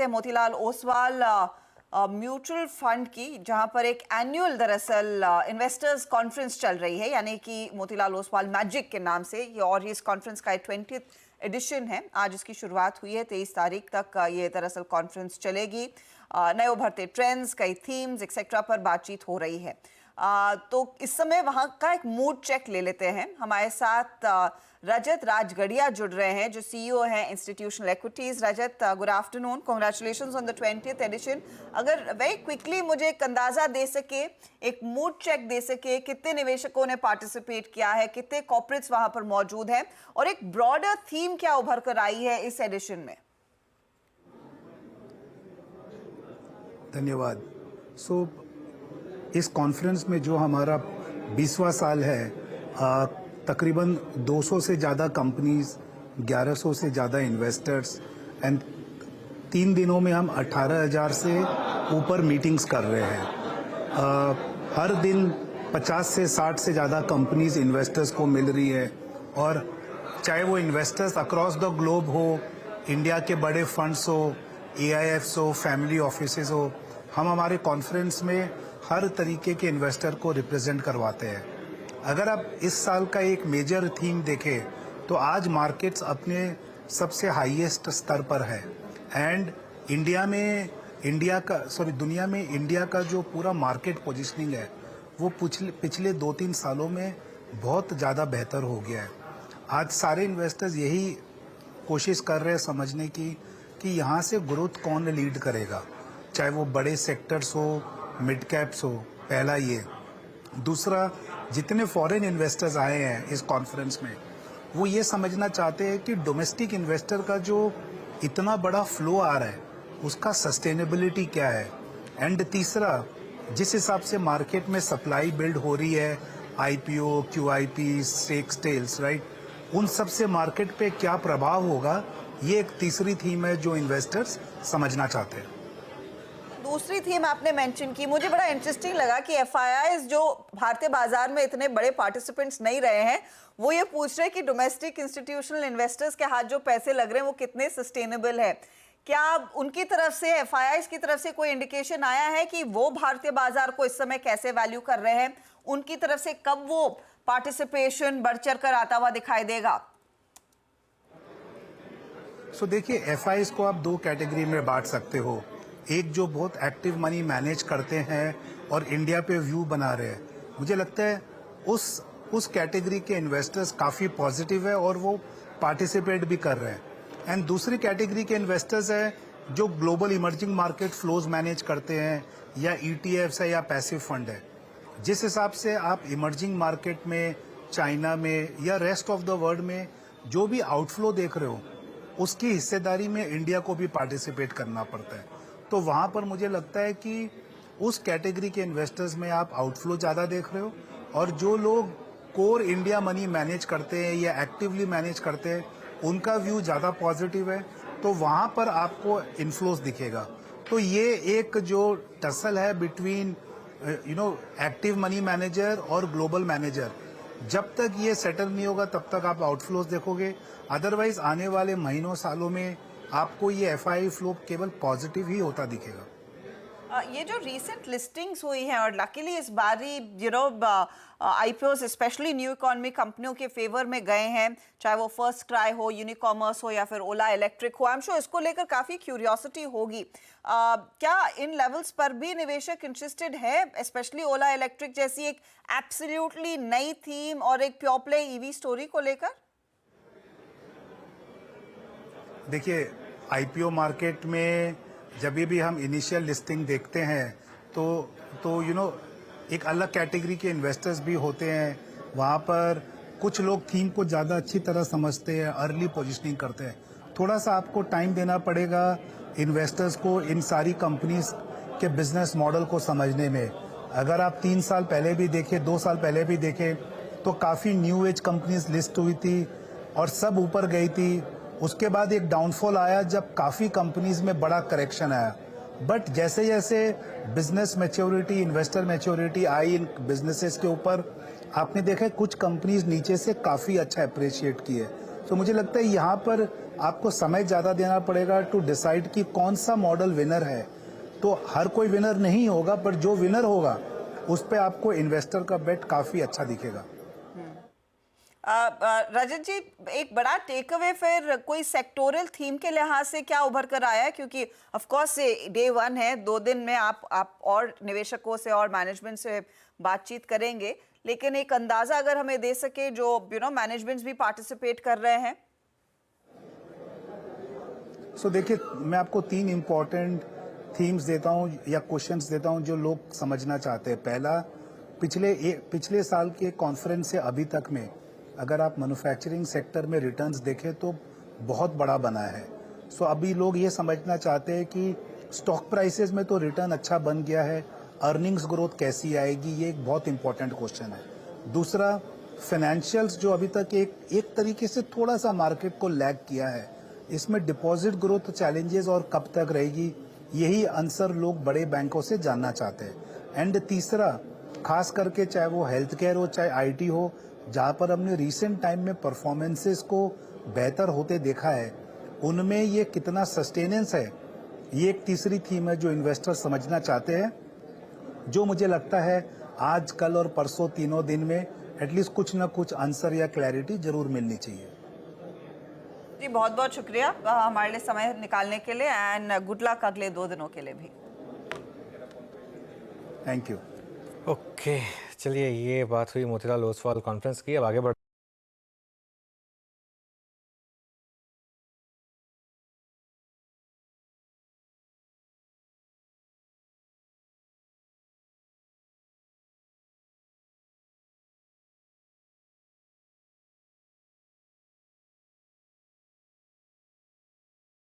करते हैं Motilal Oswal mutual fund की, जहां पर एक एनुअल दरअसल इन्वेस्टर्स कॉन्फ्रेंस चल रही है, यानी कि मोतीलाल ओसवाल मैजिक के नाम से ये, और इस कॉन्फ्रेंस का 20th एडिशन है। आज इसकी शुरुआत हुई है, 23 तारीख तक ये दरअसल कॉन्फ्रेंस चलेगी। नए उभरते ट्रेंड्स, कई थीम्स एक्सेट्रा पर बातचीत हो रही है। तो इस समय वहां का एक मूड चेक ले लेते हैं। हमारे साथ रजत राजगढ़िया जुड़ रहे हैं, जो सीईओ हैं institutional equities. Rajat, good afternoon, congratulations on the 20th edition. अगर वेरी क्विकली मुझे एक अंदाजा दे सके, एक मूड चेक दे सके, कितने निवेशकों ने पार्टिसिपेट किया है, कितने कॉर्पोरेट्स वहां पर मौजूद हैं, और एक ब्रॉडर थीम क्या उभर कर आई है इस एडिशन में? धन्यवाद। इस कॉन्फ्रेंस में जो हमारा 20वां साल है, तकरीबन 200 से ज़्यादा कंपनीज, 1100 से ज़्यादा इन्वेस्टर्स एंड 3 दिनों में हम 18,000 से ऊपर मीटिंग्स कर रहे हैं। हर दिन 50 से 60 से ज़्यादा कंपनीज इन्वेस्टर्स को मिल रही है, और चाहे वो इन्वेस्टर्स अक्रॉस द ग्लोब हो, इंडिया के बड़े फंड्स हो, AIFs हो, फैमिली ऑफिसेज हो, हम हमारे कॉन्फ्रेंस में हर तरीके के इन्वेस्टर को रिप्रेजेंट करवाते हैं। अगर आप इस साल का एक मेजर थीम देखें तो आज मार्केट्स अपने सबसे हाईएस्ट स्तर पर है, एंड दुनिया में इंडिया का जो पूरा मार्केट पोजीशनिंग है वो पिछले 2-3 सालों में बहुत ज़्यादा बेहतर हो गया है। आज सारे इन्वेस्टर्स यही कोशिश कर रहे हैं समझने की कि यहाँ से ग्रोथ कौन लीड करेगा, चाहे वो बड़े सेक्टर्स हो, मिड कैप्स हो। पहला ये। दूसरा, जितने फॉरेन इन्वेस्टर्स आए हैं इस कॉन्फ्रेंस में, वो ये समझना चाहते हैं कि डोमेस्टिक इन्वेस्टर का जो इतना बड़ा फ्लो आ रहा है उसका सस्टेनेबिलिटी क्या है। एंड तीसरा, जिस हिसाब से मार्केट में सप्लाई बिल्ड हो रही है, IPO, QIP, stake sales, right, उन सब से मार्केट पे क्या प्रभाव होगा, ये एक तीसरी थीम है जो इन्वेस्टर्स समझना चाहते हैं। दूसरी थीम आपने मेंशन की, मुझे बड़ा इंटरेस्टिंग लगा कि FIIs जो भारतीय बाजार में इतने बड़े पार्टिसिपेंट्स नहीं रहे हैं, वो ये पूछ रहे हैं कि डोमेस्टिक इंस्टीट्यूशनल इन्वेस्टर्स के हाथ जो पैसे लग रहे हैं वो कितने सस्टेनेबल है। क्या उनकी तरफ से, FIIs की तरफ से कोई इंडिकेशन आया है कि वो भारतीय बाजार को इस समय कैसे वैल्यू कर रहे हैं? उनकी तरफ से कब वो पार्टिसिपेशन बढ़ चढ़ कर आता हुआ दिखाई देगा? देखिए, FIIs को आप 2 कैटेगरी में बांट सकते हो। एक जो बहुत एक्टिव मनी मैनेज करते हैं और इंडिया पे व्यू बना रहे हैं, मुझे लगता है उस कैटेगरी के इन्वेस्टर्स काफ़ी पॉजिटिव है और वो पार्टिसिपेट भी कर रहे हैं। एंड दूसरी कैटेगरी के इन्वेस्टर्स हैं जो global emerging market flows manage करते हैं, या ETFs है या पैसिव फंड है। जिस हिसाब से आप इमर्जिंग मार्केट में, चाइना में या रेस्ट ऑफ द वर्ल्ड में जो भी आउटफ्लो देख रहे हो, उसकी हिस्सेदारी में इंडिया को भी पार्टिसिपेट करना पड़ता है। तो वहाँ पर मुझे लगता है कि उस कैटेगरी के इन्वेस्टर्स में आप आउटफ्लो ज़्यादा देख रहे हो, और जो लोग कोर इंडिया मनी मैनेज करते हैं या एक्टिवली मैनेज करते हैं, उनका व्यू ज़्यादा पॉजिटिव है, तो वहाँ पर आपको इन्फ्लोस दिखेगा। तो ये एक जो टसल है बिटवीन एक्टिव मनी मैनेजर और ग्लोबल मैनेजर, जब तक ये सेटल नहीं होगा तब तक आप आउटफ्लोस देखोगे। अदरवाइज आने वाले महीनों सालों में आपको ये FII फ्लो केवल पॉजिटिव ही होता दिखेगा। ये जो रीसेंट लिस्टिंग्स हुई हैं, और लकीली इस बारी IPOs स्पेशली न्यू इकोनॉमी कंपनियों के फेवर में गए हैं, चाहे वो फर्स्ट क्राई हो, यूनिकॉमर्स हो या फिर ओला इलेक्ट्रिक हो। आई एम श्योर इसको लेकर काफ़ी क्यूरियोसिटी होगी। क्या इन लेवल्स पर भी निवेशक इंटरेस्टेड है, स्पेशली ओला इलेक्ट्रिक जैसी एक एब्सोल्युटली नई थीम और एक प्योर प्ले EV स्टोरी को लेकर? देखिए, IPO मार्केट में जब भी हम इनिशियल लिस्टिंग देखते हैं तो एक अलग कैटेगरी के इन्वेस्टर्स भी होते हैं। वहाँ पर कुछ लोग थीम को ज़्यादा अच्छी तरह समझते हैं, अर्ली पोजीशनिंग करते हैं। थोड़ा सा आपको टाइम देना पड़ेगा इन्वेस्टर्स को इन सारी कंपनीज के बिजनेस मॉडल को समझने में। अगर आप 3 साल पहले भी देखें, 2 साल पहले भी देखें, तो काफ़ी न्यू एज कंपनीज लिस्ट हुई थी और सब ऊपर गई थी। उसके बाद एक डाउनफॉल आया जब काफ़ी कंपनीज में बड़ा करेक्शन आया। बट जैसे जैसे बिजनेस मैच्योरिटी, इन्वेस्टर मैच्योरिटी आई इन बिजनेसेस के ऊपर, आपने देखा कुछ कंपनीज नीचे से काफ़ी अच्छा अप्रिशिएट किए। तो मुझे लगता है यहाँ पर आपको समय ज़्यादा देना पड़ेगा टू डिसाइड कि कौन सा मॉडल विनर है। तो हर कोई विनर नहीं होगा, पर जो विनर होगा उस पे आपको इन्वेस्टर का बेट काफ़ी अच्छा दिखेगा। रजत जी, एक बड़ा टेक अवे फिर कोई सेक्टोरल थीम के लिहाज से क्या उभर कर आया है? क्योंकि ऑफ कोर्स डे 1 है, 2 दिन में आप और निवेशकों से और मैनेजमेंट से बातचीत करेंगे, लेकिन एक अंदाजा अगर हमें दे सके जो मैनेजमेंट्स भी पार्टिसिपेट कर रहे हैं। सो देखिए, मैं आपको 3 इम्पोर्टेंट थीम्स देता हूँ या क्वेश्चंस देता हूँ जो लोग समझना चाहते हैं। पहला, पिछले साल के कॉन्फ्रेंस से अभी तक में अगर आप मैन्युफैक्चरिंग सेक्टर में रिटर्न्स देखें तो बहुत बड़ा बना है। सो अभी लोग ये समझना चाहते हैं कि स्टॉक प्राइसेस में तो रिटर्न अच्छा बन गया है, अर्निंग्स ग्रोथ कैसी आएगी, ये एक बहुत इंपॉर्टेंट क्वेश्चन है। दूसरा, फाइनेंशियल्स जो अभी तक एक तरीके से थोड़ा सा मार्केट को लैग किया है, इसमें डिपॉजिट ग्रोथ चैलेंजेस और कब तक रहेगी, यही आंसर लोग बड़े बैंकों से जानना चाहते हैं। एंड तीसरा, खास करके चाहे वो हेल्थ केयर हो चाहे आईटी हो, जहां पर हमने रिसेंट टाइम में परफॉर्मेंसेस को बेहतर होते देखा है, उनमें ये कितना सस्टेनेंस है, ये एक तीसरी थीम है जो इन्वेस्टर समझना चाहते हैं, जो मुझे लगता है आज, कल और परसों तीनों दिन में एटलीस्ट कुछ ना कुछ आंसर या क्लैरिटी जरूर मिलनी चाहिए। जी, बहुत बहुत शुक्रिया हमारे लिए समय निकालने के लिए, एंड गुड लक अगले 2 दिनों के लिए भी। Thank you. ओके, चलिए ये बात हुई मोतीलाल ओसवाल कॉन्फ्रेंस की। अब आगे बढ़